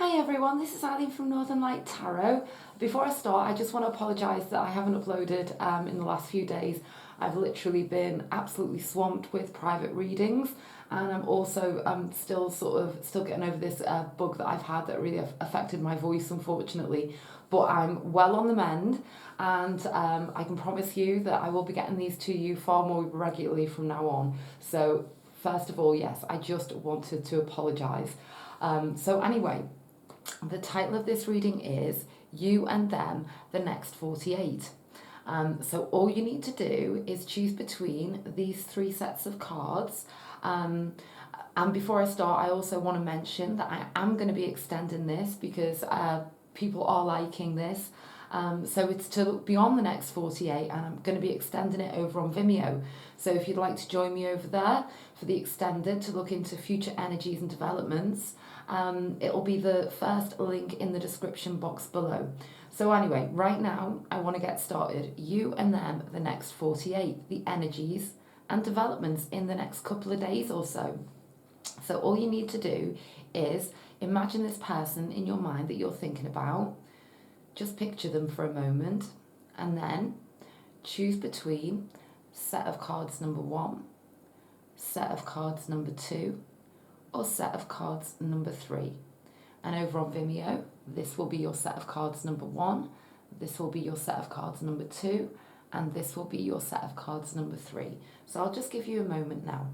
Hi everyone, this is Ali from Northern Light Tarot. Before I start, I just want to apologise that I haven't uploaded in the last few days. I've literally been absolutely swamped with private readings, and I'm also still getting over this bug that I've had that really affected my voice, unfortunately. But I'm well on the mend, and I can promise you that I will be getting these to you far more regularly from now on. So first of all, yes, I just wanted to apologise. So anyway, the title of this reading is You and Them, the Next 48. So all you need to do is choose between these three sets of cards. And before I start, I also want to mention that I am going to be extending this because people are liking this. So it's to look beyond the next 48, and I'm going to be extending it over on Vimeo. So if you'd like to join me over there for the extended to look into future energies and developments, it'll be the first link in the description box below. So anyway, right now I want to get started. You and Them, the next 48, the energies and developments in the next couple of days or so. So all you need to do is imagine this person in your mind that you're thinking about. Just picture them for a moment, and then choose between set of cards number 1, set of cards number 2, or set of cards number 3. And over on Vimeo, this will be your set of cards number 1, this will be your set of cards number 2, and this will be your set of cards number 3. So I'll just give you a moment now.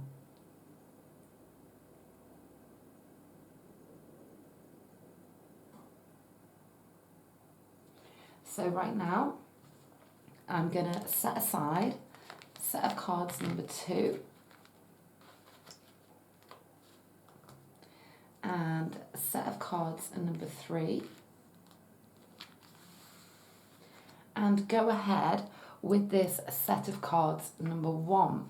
So right now, I'm going to set aside set of cards number 2 and set of cards number 3, and go ahead with this set of cards number 1.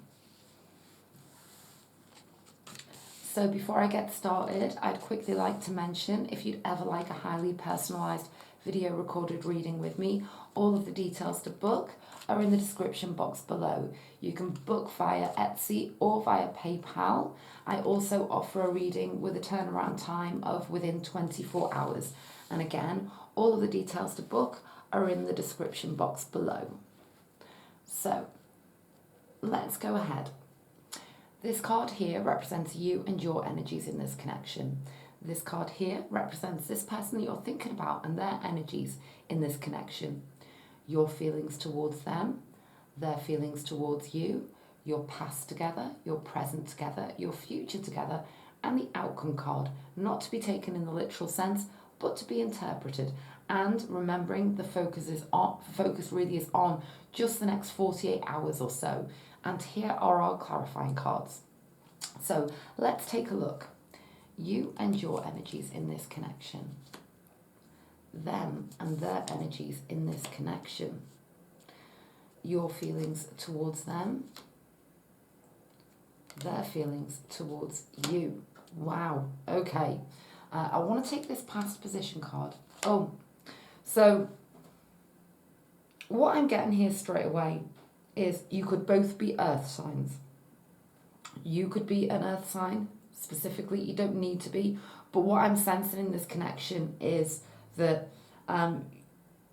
So before I get started, I'd quickly like to mention, if you'd ever like a highly personalised video recorded reading with me, all of the details to book are in the description box below. You can book via Etsy or via PayPal. I also offer a reading with a turnaround time of within 24 hours. And again, all of the details to book are in the description box below. So let's go ahead. This card here represents you and your energies in this connection. This card here represents this person that you're thinking about and their energies in this connection. Your feelings towards them, their feelings towards you, your past together, your present together, your future together, and the outcome card, not to be taken in the literal sense, but to be interpreted. And remembering the focus really is on just the next 48 hours or so. And here are our clarifying cards. So let's take a look. You and your energies in this connection. Them and their energies in this connection. Your feelings towards them. Their feelings towards you. Wow. Okay. I want to take this past position card. Oh, so what I'm getting here straight away is you could both be earth signs. You could be an earth sign. Specifically, you don't need to be, but what I'm sensing in this connection is that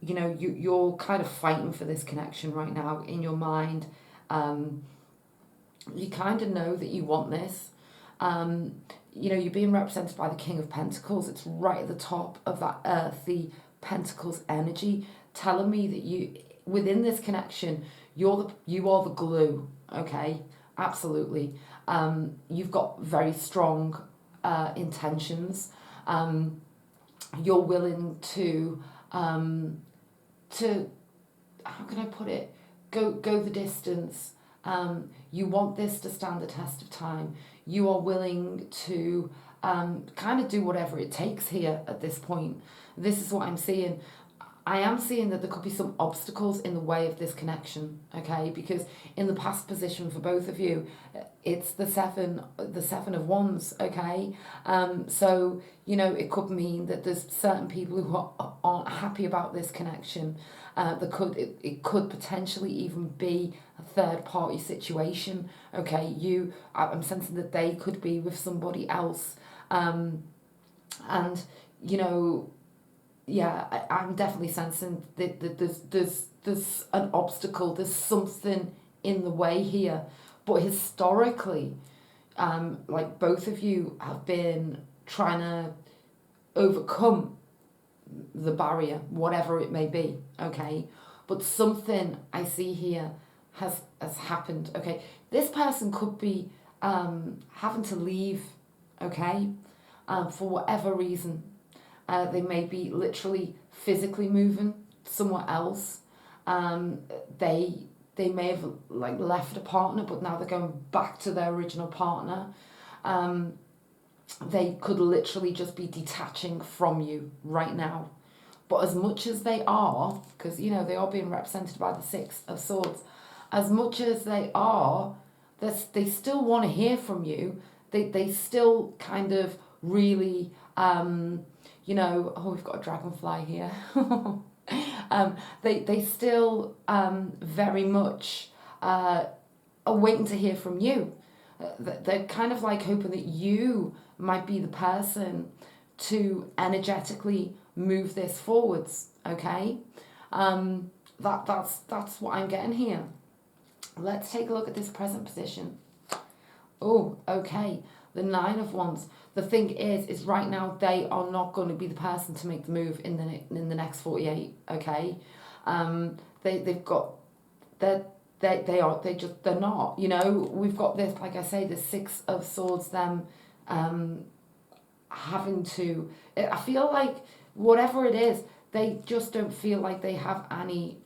you're kind of fighting for this connection right now in your mind. You kind of know that you want this. You're being represented by the King of Pentacles. It's right at the top of that earthy Pentacles energy, telling me that you within this connection, you are the glue. Okay, absolutely. You've got very strong intentions. You're willing to how can I put it? Go the distance. You want this to stand the test of time. You are willing to kind of do whatever it takes here at this point. This is what I'm seeing. I am seeing that there could be some obstacles in the way of this connection, okay? Because in the past position for both of you, it's the seven of wands, okay? So, it could mean that there's certain people who aren't happy about this connection. It could potentially even be a third party situation, okay? I'm sensing that they could be with somebody else, and you know, yeah, I'm definitely sensing that there's an obstacle, there's something in the way here. But historically, like both of you have been trying to overcome the barrier, whatever it may be, okay? But something I see here has happened, okay? This person could be having to leave, okay, for whatever reason. They may be literally physically moving somewhere else. Um, they may have like left a partner, but now they're going back to their original partner. Um, they could literally just be detaching from you right now. But as much as they are, because you know they are being represented by the Six of Swords, as much as they are, they still want to hear from you. They still kind of really, you know, oh, we've got a dragonfly here. They still very much are waiting to hear from you. They're kind of like hoping that you might be the person to energetically move this forwards, okay? That's what I'm getting here. Let's take a look at this present position. Oh, okay. The Nine of Wands. The thing is right now they are not going to be the person to make the move in the next 48. Okay, they've got they're not. You know, we've got this, like I say, the Six of Swords. Them having to. I feel like whatever it is, they just don't feel like they have any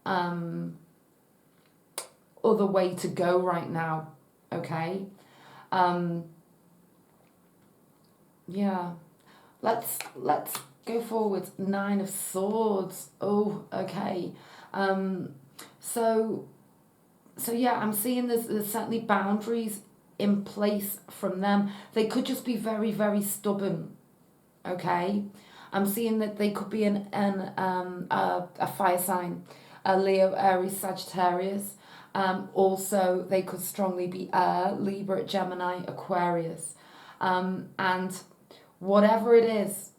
other way to go right now. Okay. Yeah, let's go forward. Nine of Swords. Oh, okay. So yeah, I'm seeing there's certainly boundaries in place from them. They could just be very, very stubborn. Okay, I'm seeing that they could be a fire sign, a Leo, Aries, Sagittarius. Also, they could strongly be Libra, Gemini, Aquarius. And whatever it is,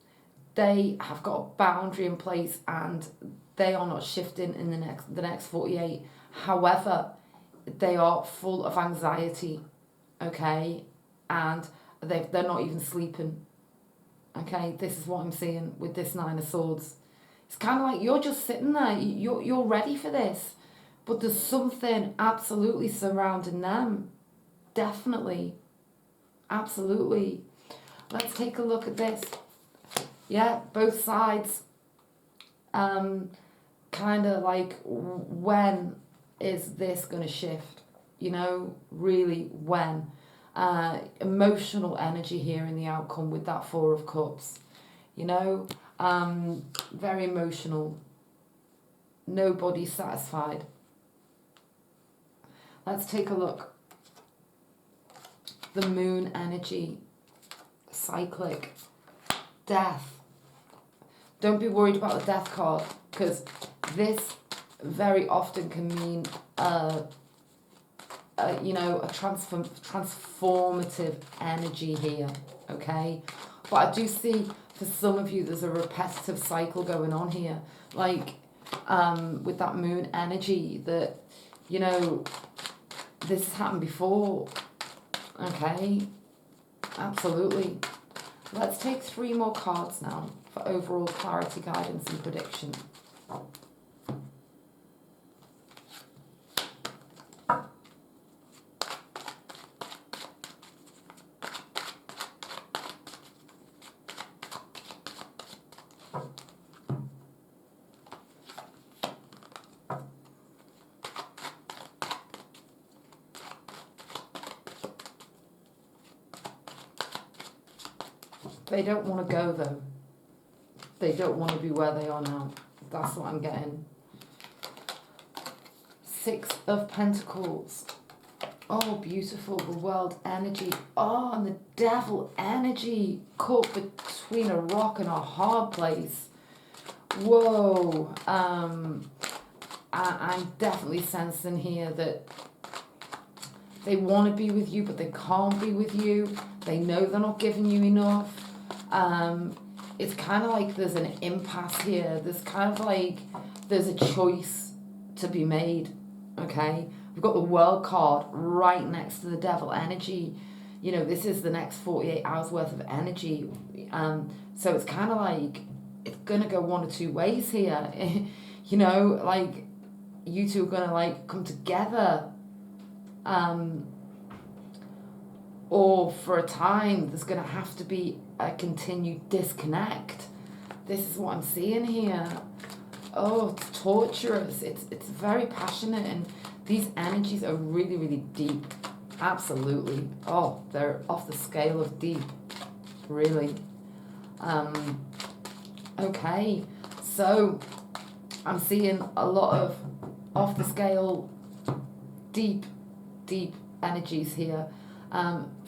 they have got a boundary in place and they are not shifting in the next 48. However, they are full of anxiety, okay? And they're not even sleeping, okay? This is what I'm seeing with this Nine of Swords. It's kind of like you're just sitting there, you're ready for this, but there's something absolutely surrounding them. Definitely. Absolutely. Let's take a look at this. Yeah, both sides. Kind of like, when is this going to shift? You know, really, when? Emotional energy here in the outcome with that Four of Cups. You know, very emotional. Nobody satisfied. Let's take a look. The Moon energy. Cyclic. Death. Don't be worried about the Death card, because this very often can mean you know, a transformative energy here, okay? But I do see for some of you there's a repetitive cycle going on here, like with that Moon energy, that, you know, this has happened before, okay? Absolutely. Let's take 3 more cards now for overall clarity, guidance and prediction. They don't want to go though. They don't want to be where they are now. That's what I'm getting. 6 of Pentacles. Oh, beautiful. The World energy. Oh, and the Devil energy. Caught between a rock and a hard place. Whoa. I'm definitely sensing here that they want to be with you, but they can't be with you. They know they're not giving you enough. it's kind of like there's an impasse here. There's kind of like there's a choice to be made, okay? We've got the World card right next to the Devil energy. You know, this is the next 48 hours worth of energy. So it's kind of like it's going to go one or two ways here. You know, like you two are going to like come together. Or for a time, there's going to have to be a continued disconnect. This is what I'm seeing here. Oh, it's torturous. It's very passionate, and these energies are really, really deep. Absolutely. Oh, they're off the scale of deep. Really. Okay. So I'm seeing a lot of off the scale, deep energies here.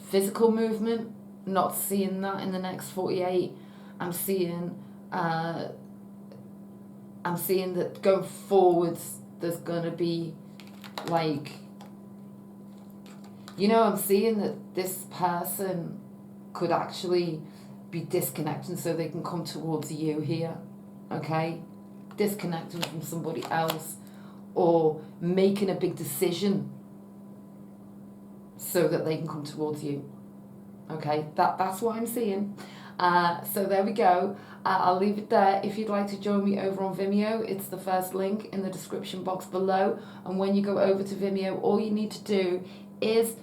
Physical movement, not seeing that in the next 48. I'm seeing that going forwards, there's going to be like, you know, I'm seeing that this person could actually be disconnecting so they can come towards you here, okay? Disconnecting from somebody else or making a big decision so that they can come towards you. Okay, that's what I'm seeing. So there we go. I'll leave it there. If you'd like to join me over on Vimeo, it's the first link in the description box below. And when you go over to Vimeo, all you need to do is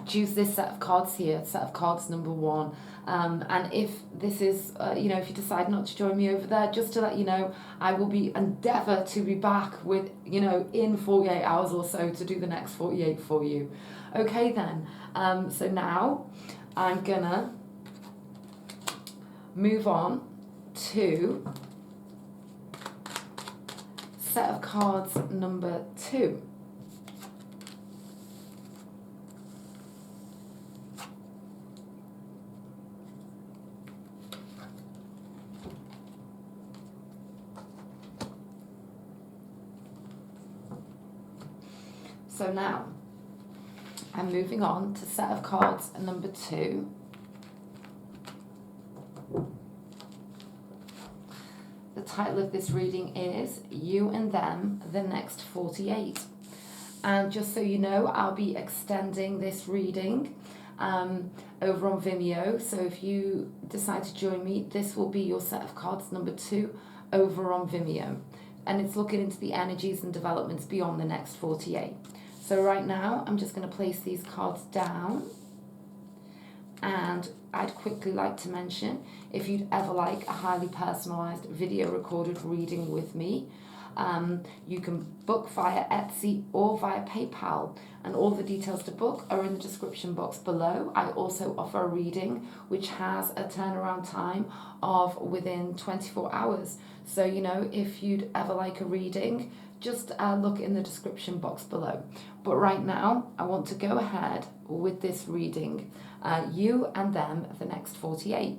choose this set of cards here, set of cards number 1. And if this is, you know, if you decide not to join me over there, just to let you know, I will be endeavour to be back with, you know, in 48 hours or so to do the next 48 for you. Okay then, so now I'm gonna move on to set of cards number 2. So now, I'm moving on to set of cards number 2. The title of this reading is You and Them, the Next 48. And just so you know, I'll be extending this reading over on Vimeo. So if you decide to join me, this will be your set of cards number 2 over on Vimeo. And it's looking into the energies and developments beyond the next 48. So right now, I'm just going to place these cards down. And I'd quickly like to mention, if you'd ever like a highly personalised video recorded reading with me, you can book via Etsy or via PayPal. And all the details to book are in the description box below. I also offer a reading which has a turnaround time of within 24 hours. So, you know, if you'd ever like a reading, just look in the description box below. But right now, I want to go ahead with this reading. You and Them, the Next 48.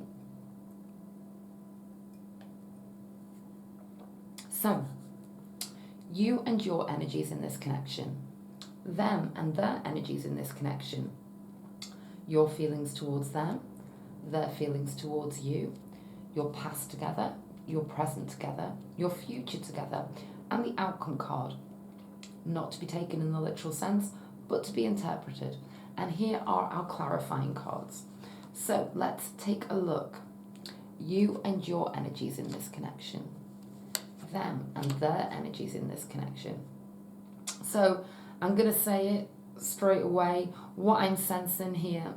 So, you and your energies in this connection. Them and their energies in this connection. Your feelings towards them, their feelings towards you, your past together, your present together, your future together, and the outcome card. Not to be taken in the literal sense, but to be interpreted. And here are our clarifying cards. So let's take a look. You and your energies in this connection. Them and their energies in this connection. So I'm going to say it straight away. What I'm sensing here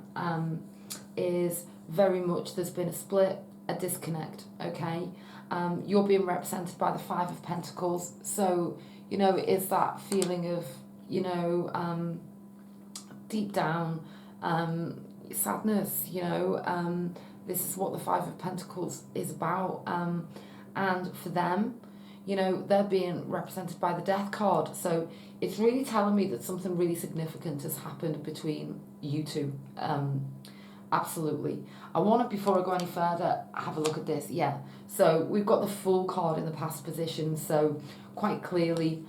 is very much there's been a split, a disconnect, okay? You're being represented by the 5 of Pentacles. So, you know, it's that feeling of, you know, deep down sadness, you know. This is what the 5 of Pentacles is about. And for them, you know, they're being represented by the Death card. So it's really telling me that something really significant has happened between you two. Absolutely. I want to, before I go any further, have a look at this. Yeah. So we've got the Fool card in the past position. So quite clearly,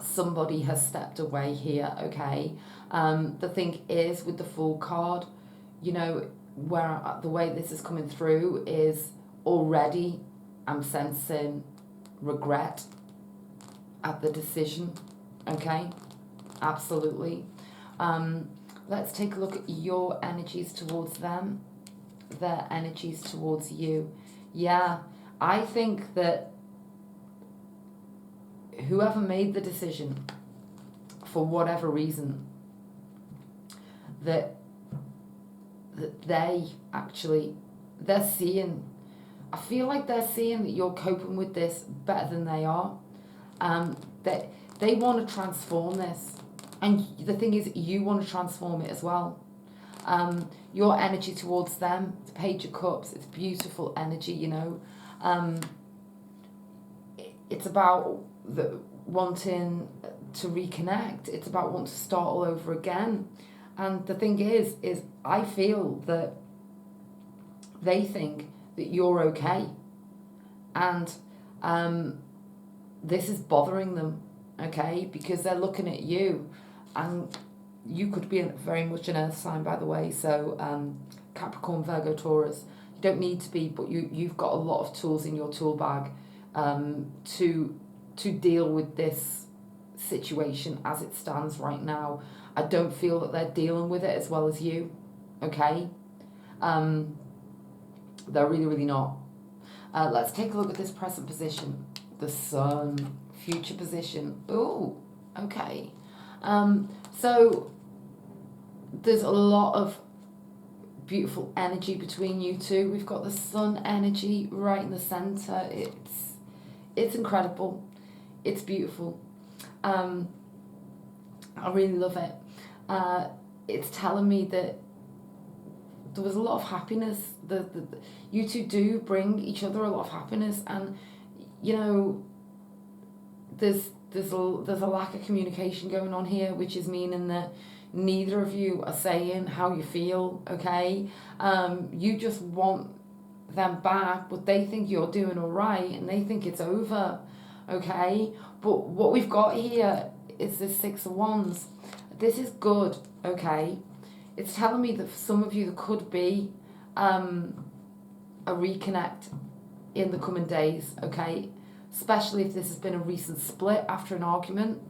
somebody has stepped away here, okay? The thing is, with the Fool card, you know, where the way this is coming through is already I'm sensing regret at the decision. Okay, absolutely. Let's take a look at your energies towards them, their energies towards you. Yeah, I think that whoever made the decision, for whatever reason, that they're seeing, I feel like they're seeing that you're coping with this better than they are. That they want to transform this, and the thing is, you want to transform it as well. Your energy towards them, the Page of Cups, it's beautiful energy, you know. It's about wanting to reconnect. It's about wanting to start all over again. And the thing is I feel that they think that you're okay. And this is bothering them, okay? Because they're looking at you, and you could be very much an earth sign, by the way. So Capricorn, Virgo, Taurus. You don't need to be, but you've got a lot of tools in your tool bag to deal with this situation as it stands right now. I don't feel that they're dealing with it as well as you, okay? They're really, really not. Let's take a look at this present position. The Sun, future position. Ooh, okay. So there's a lot of beautiful energy between you two. We've got the Sun energy right in the center. It's incredible. It's beautiful. I really love it. It's telling me that there was a lot of happiness. You two do bring each other a lot of happiness, and you know, there's a lack of communication going on here, which is meaning that neither of you are saying how you feel. Okay, you just want them back, but they think you're doing all right, and they think it's over. Okay, but what we've got here is this Six of Wands. This is good. Okay, it's telling me that for some of you there could be a reconnect in the coming days. Okay, especially if this has been a recent split after an argument.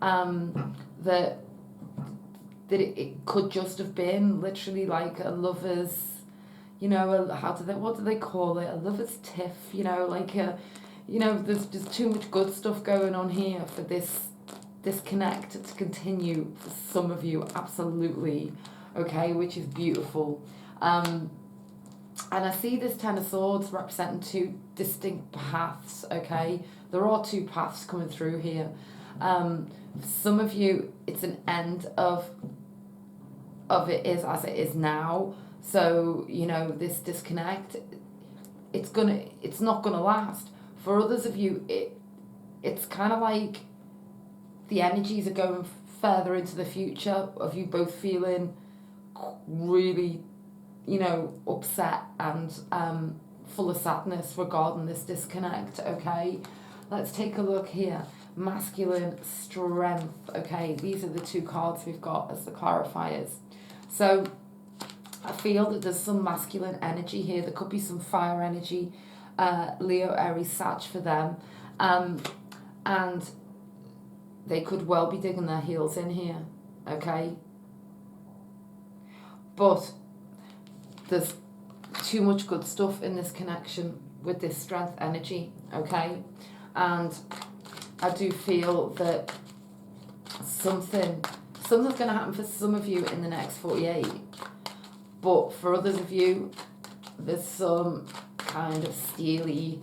That it could just have been literally like a lover's, you know, what do they call it? A lover's tiff, you know, like there's just too much good stuff going on here for this connect to continue for some of you, absolutely, okay, which is beautiful. And I see this Ten of Swords representing two distinct paths, okay? There are two paths coming through here. For some of you, it's an end of it is as it is now. So, you know, this disconnect, it's not gonna last. For others of you, it's kind of like the energies are going further into the future of you both feeling really, you know, upset and full of sadness regarding this disconnect, okay? Let's take a look here. Masculine strength, okay? These are the two cards we've got as the clarifiers. So I feel that there's some masculine energy here. There could be some fire energy, Leo, Aries, Sag for them. And they could well be digging their heels in here, okay? But there's too much good stuff in this connection with this strength energy, okay? And I do feel that something's going to happen for some of you in the next 48. But for others of you, there's some kind of steely,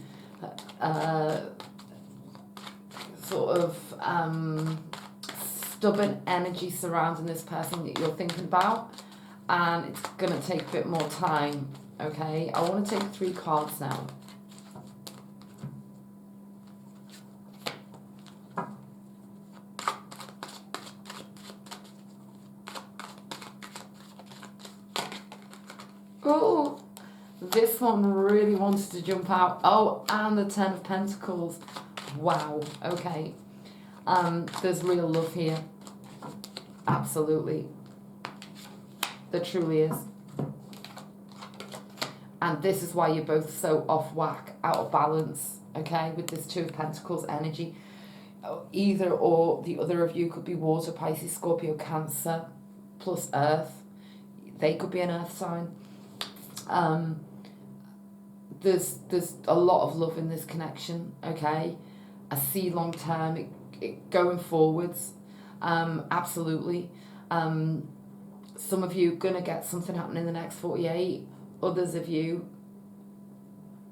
sort of stubborn energy surrounding this person that you're thinking about, and it's going to take a bit more time, okay? I want to take 3 cards now. Oh, this one really wanted to jump out. Oh, and the Ten of Pentacles. Wow, okay. There's real love here. Absolutely. There truly is. And this is why you're both so off whack, out of balance, okay, with this Two of Pentacles energy. Either or the other of you could be water, Pisces, Scorpio, Cancer, plus Earth. They could be an Earth sign. There's a lot of love in this connection, okay? I see long term, it going forwards, absolutely. Some of you gonna get something happening in the next 48. Others of you,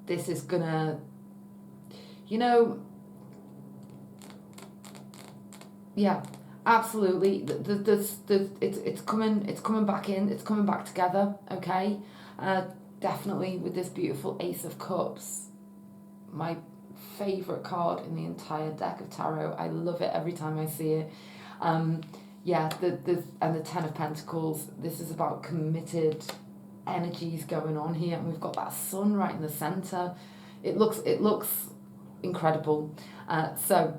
this is gonna, you know, yeah, absolutely. It's coming back in. It's coming back together. Okay, definitely with this beautiful Ace of Cups, my favorite card in the entire deck of tarot. I love it every time I see it. Yeah, and the Ten of Pentacles. This is about committed energies going on here, and we've got that sun right in the center. It looks incredible. So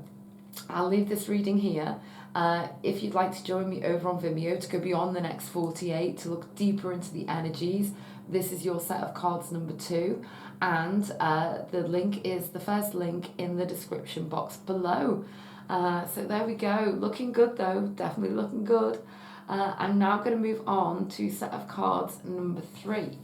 I'll leave this reading here. If you'd like to join me over on Vimeo to go beyond the next 48 to look deeper into the energies, this is your set of cards number 2, and the link is the first link in the description box below. So there we go, looking good though, definitely looking good. I'm now going to move on to set of cards number 3.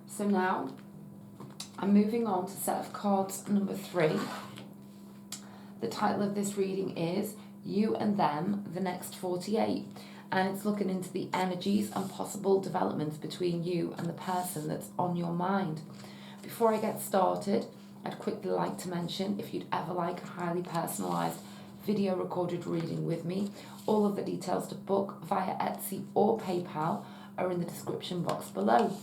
So now I'm moving on to set of cards number 3. The title of this reading is You and Them, the Next 48. And it's looking into the energies and possible developments between you and the person that's on your mind. Before I get started, I'd quickly like to mention, if you'd ever like a highly personalised video recorded reading with me, all of the details to book via Etsy or PayPal are in the description box below.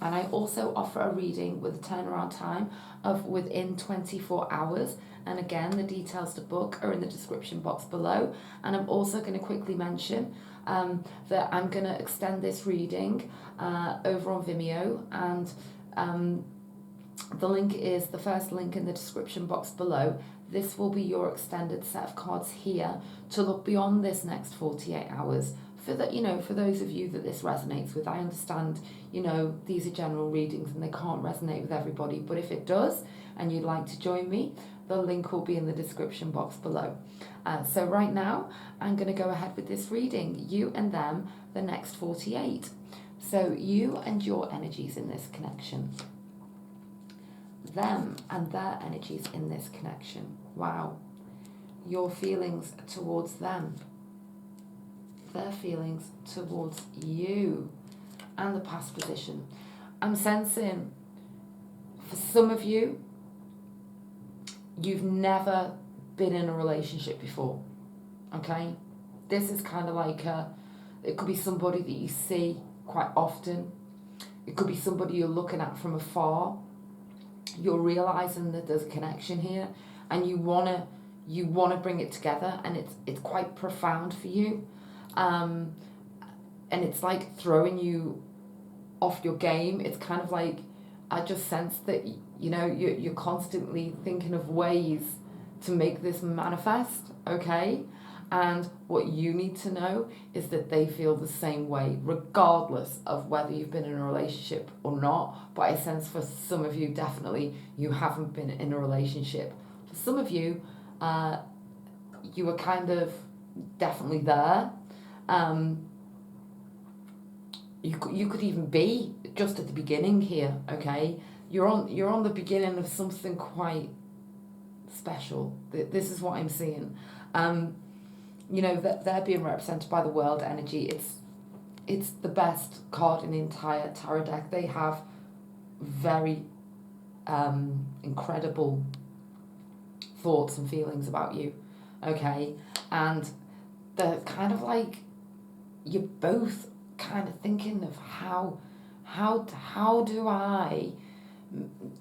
And I also offer a reading with a turnaround time of within 24 hours. And again, the details to book are in the description box below. And I'm also going to quickly mention that I'm going to extend this reading over on Vimeo. And the link is the first link in the description box below. This will be your extended set of cards here to look beyond this next 48 hours. For that, you know, for those of you that this resonates with, I understand, you know, these are general readings and they can't resonate with everybody, but if it does and you'd like to join me, the link will be in the description box below. So right now, I'm going to go ahead with this reading, You and Them, the Next 48. So you and your energies in this connection. Them and their energies in this connection. Wow. Your feelings towards them. Their feelings towards you, and the past position. I'm sensing for some of you, you've never been in a relationship before, okay? This is kind of like it could be somebody that you see quite often. It could be somebody you're looking at from afar. You're realizing that there's a connection here, and you wanna bring it together, and it's quite profound for you. And it's like throwing you off your game. It's kind of like, I just sense that, you know, you're constantly thinking of ways to make this manifest, okay? And what you need to know is that they feel the same way, regardless of whether you've been in a relationship or not. But I sense for some of you, definitely, you haven't been in a relationship. For some of you, you were kind of definitely there. You could even be just at the beginning here, okay? You're on the beginning of something quite special. This is what I'm seeing. You know, that they're being represented by the World energy. It's the best card in the entire tarot deck. They have very incredible thoughts and feelings about you, okay? And they're kind of like, you're both kind of thinking of how do I,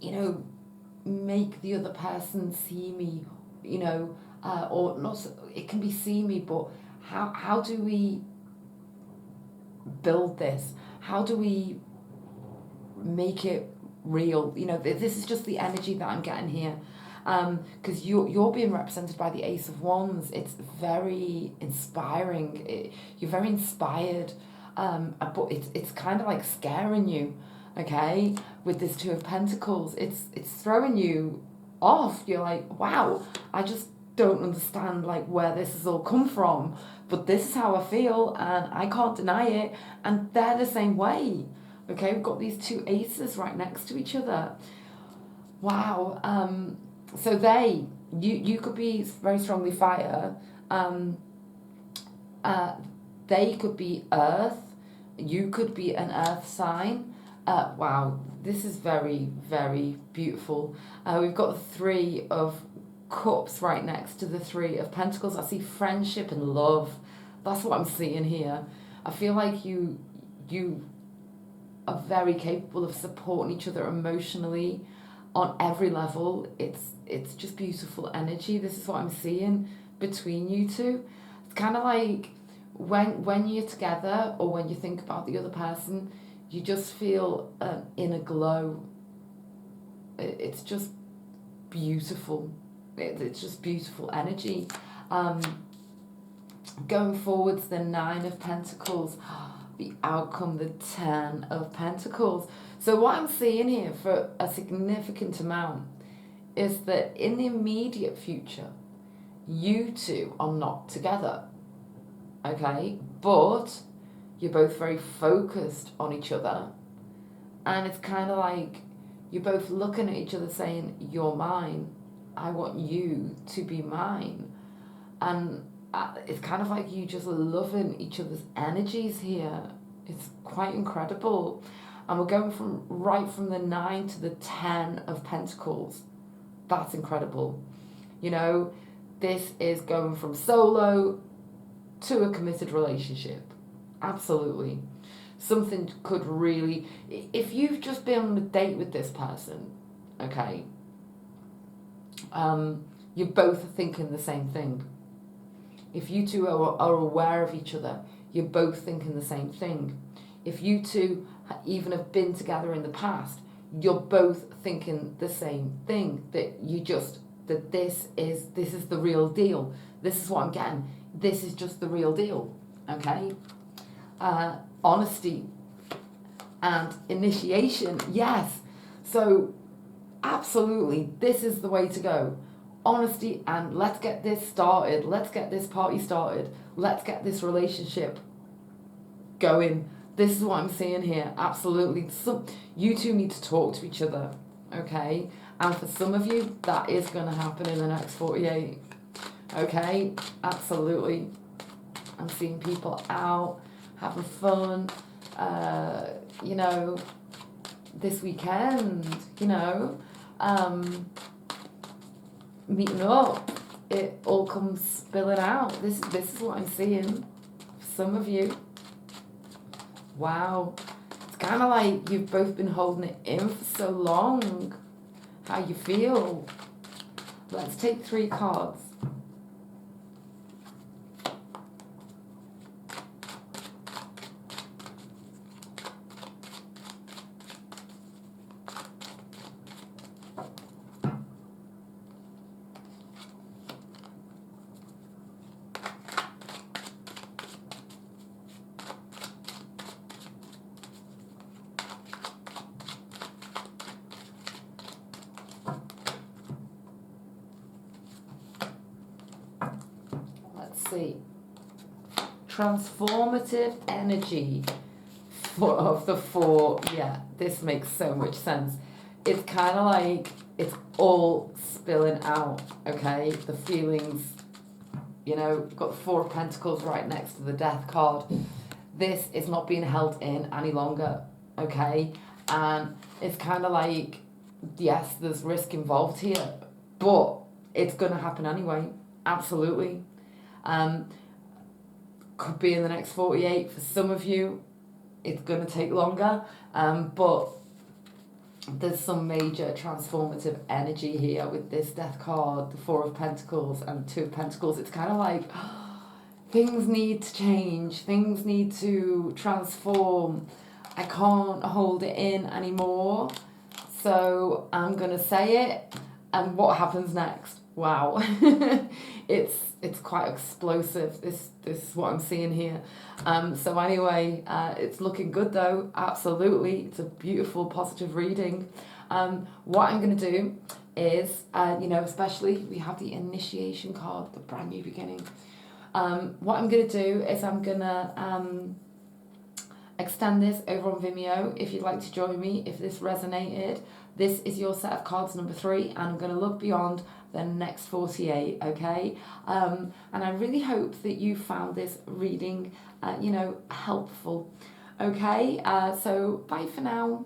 you know, make the other person see me, you know, or not. It can be see me, but how do we build this? How do we make it real? You know, this is just the energy that I'm getting here. Because you're being represented by the Ace of Wands. It's very inspiring. You're very inspired, but it's kind of like scaring you, okay? With this Two of Pentacles, it's throwing you off. You're like, wow, I just don't understand like where this has all come from, but this is how I feel, and I can't deny it. And they're the same way, okay? We've got these two aces right next to each other. Wow. So you could be very strongly fire. They could be earth. You could be an earth sign. Wow, this is very, very beautiful. We've got the Three of Cups right next to the Three of Pentacles. I see friendship and love. That's what I'm seeing here. I feel like you are very capable of supporting each other emotionally on every level. It's just beautiful energy. This is what I'm seeing between you two. It's kind of like when you're together, or when you think about the other person, you just feel an inner glow. It's just beautiful. It's just beautiful energy. Going forwards, the Nine of Pentacles, the outcome, the Ten of Pentacles. So what I'm seeing here for a significant amount is that in the immediate future, you two are not together, okay? But you're both very focused on each other, and it's kind of like you're both looking at each other saying, you're mine, I want you to be mine. And it's kind of like you just loving each other's energies here. It's quite incredible. And we're going from the 9 to the 10 of Pentacles. That's incredible. You know, this is going from solo to a committed relationship. Absolutely. Something could really, if you've just been on a date with this person, okay, you're both thinking the same thing. If you two are aware of each other, you're both thinking the same thing. If you two even have been together in the past, you're both thinking the same thing. That this is the real deal. This is what I'm getting. This is just the real deal. Okay? Honesty and initiation. Yes. So absolutely, this is the way to go. Honesty, and let's get this started. Let's get this party started. Let's get this relationship going. This is what I'm seeing here. Absolutely. You two need to talk to each other, okay? And for some of you, that is going to happen in the next 48, okay? Absolutely. I'm seeing people out, having fun, you know, this weekend, you know, meeting up. It all comes spilling out. This is what I'm seeing for some of you. Wow. It's kind of like you've both been holding it in for so long. How you feel. Let's take 3 cards. See, transformative energy of the 4. Yeah, this makes so much sense. It's kind of like it's all spilling out, okay? The feelings, you know, you've got the 4 of Pentacles right next to the Death card. This is not being held in any longer, okay? And it's kind of like, yes, there's risk involved here, but it's going to happen anyway. Absolutely. Could be in the next 48. For some of you, it's going to take longer, but there's some major transformative energy here with this Death card, the 4 of Pentacles and 2 of Pentacles. It's kind of like things need to change, things need to transform. I can't hold it in anymore. So I'm gonna say it, and what happens next? Wow, it's quite explosive. This is what I'm seeing here. So anyway, it's looking good though. Absolutely, it's a beautiful, positive reading. What I'm gonna do is, especially we have the initiation card, the brand new beginning. What I'm gonna do is I'm gonna extend this over on Vimeo if you'd like to join me, if this resonated. This is your set of cards number 3, and I'm going to look beyond the next 48, okay? And I really hope that you found this reading, helpful, okay? So bye for now.